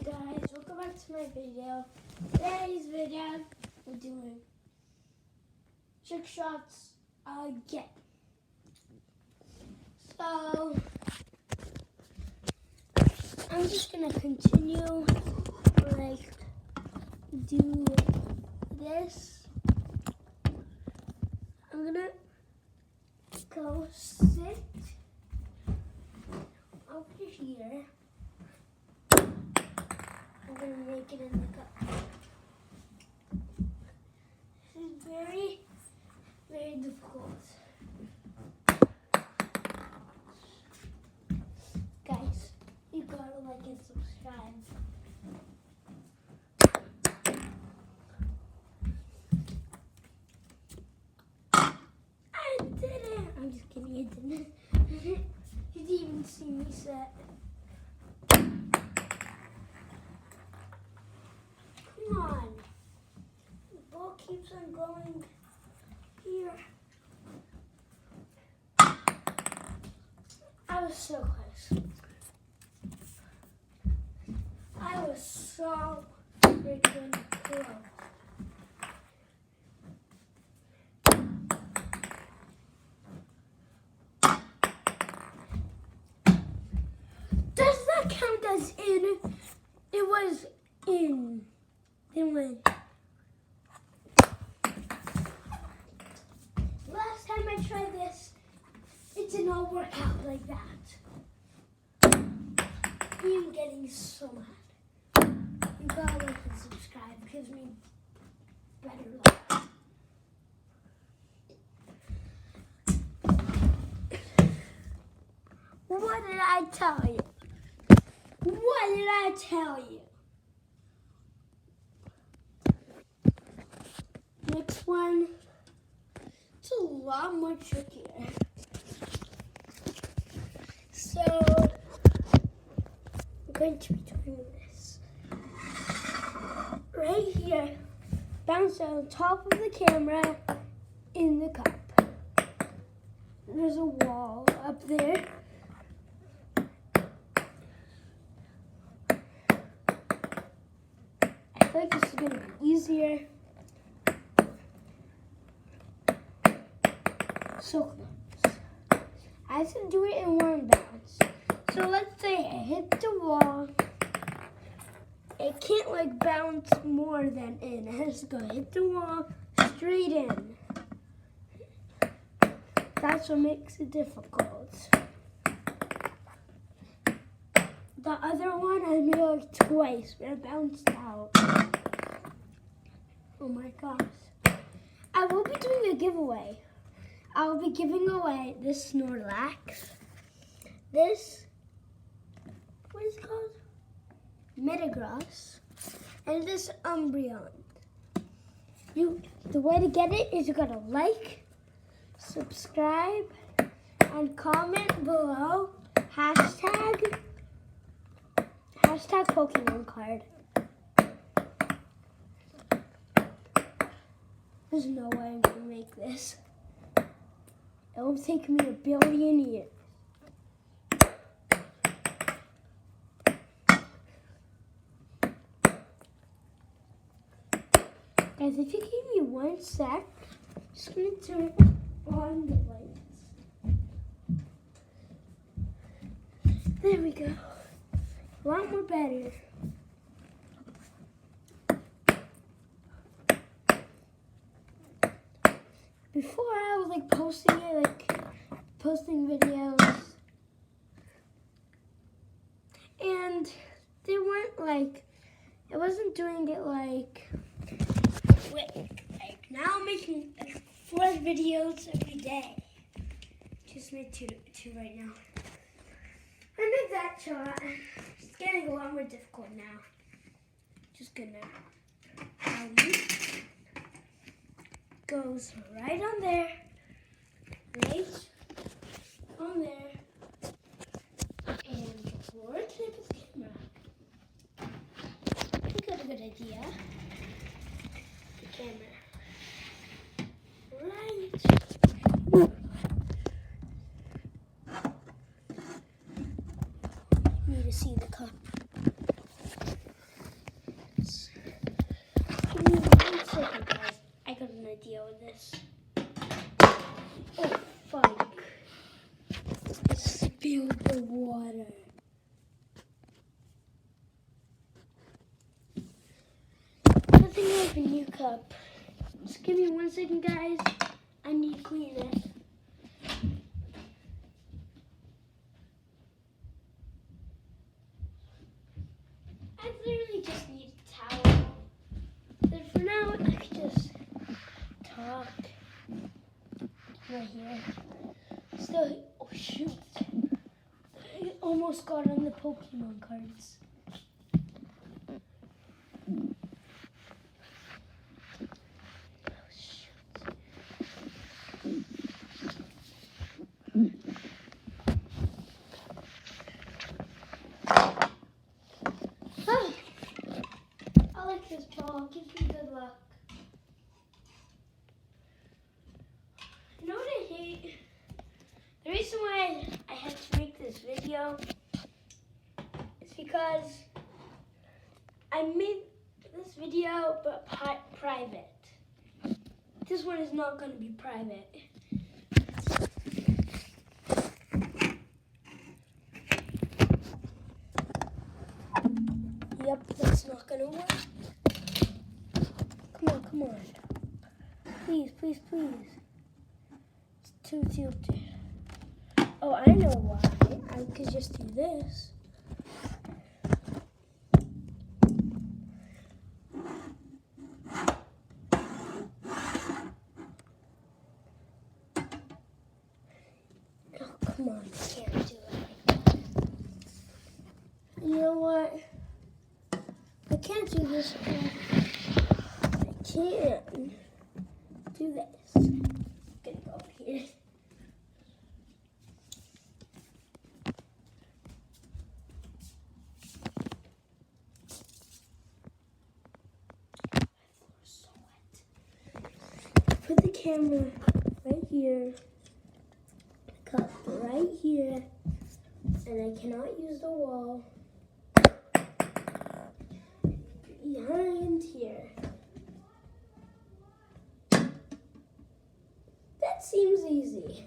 guys, welcome back to my video. Today's video, we're doing trick shots again. So, I'm just gonna continue, do this. I'm gonna go sit over here. I'm going to make it in the cup. This is very, very difficult. Guys, you gotta like and subscribe. I did it! I'm just kidding, I didn't. You didn't even see me set. Come on. The ball keeps on going here. I was so close. I was so freaking close. Does that count as in? It was in. Then when? Last time I tried this, it did not work out like that. I'm getting so mad. You gotta like and subscribe. It gives me better luck. What did I tell you? What did I tell you? Next one, it's a lot more trickier. So, I'm going to be doing this. Right here, bounce on top of the camera in the cup. There's a wall up there. I feel like this is going to be easier. So close. I have to do it in one bounce. So let's say I hit the wall. It can't like bounce more than in. It has to go hit the wall straight in. That's what makes it difficult. The other one I made like twice, but it bounced out. Oh my gosh. I will be doing a giveaway. I'll be giving away this Snorlax, this, what is it called? Metagross, and this Umbreon. The way to get it is you gotta like, subscribe, and comment below, hashtag Pokemon card. There's no way I'm gonna make this. It will take me 1 billion years. Guys, if you give me 1 sec, I'm just going to turn on the lights. There we go. A lot more better. Before I was like posting videos, and they weren't like, I wasn't doing it like quick. Like now I'm making like 4 videos every day. Just made two right now. I made that shot. It's getting a lot more difficult now. Just gonna goes right on there, right on there, and forward to the camera. I got a good idea. The camera. Right. Need to see the cup. video of this. Oh, fuck. I spilled the water. I think I have a new cup. Just give me 1 second, guys. I need to clean it. I literally just need a towel. Then for now, I could just talk right here. Still, oh shoot. I almost got on the Pokemon cards. I like this ball. Give me good luck. You know what I hate? The reason why I had to make this video is because I made this video but private. This one is not going to be private. Yep, that's not going to work. Come on. Please. It's too tilted. Oh, I know why. I could just do this. Oh, come on. I can't do it like that. You know what? I can't do this one. I can do this. I'm gonna go over here. So wet. Put the camera right here. The cup right here. And I cannot use the wall. Behind here. That seems easy.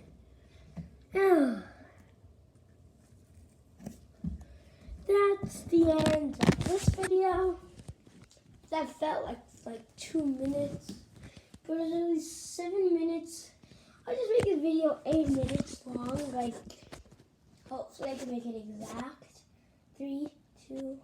Oh. That's the end of this video. That felt like 2 minutes. But it was only 7 minutes. I'll just make this video 8 minutes long. Hopefully I can make it exact. 3, 2,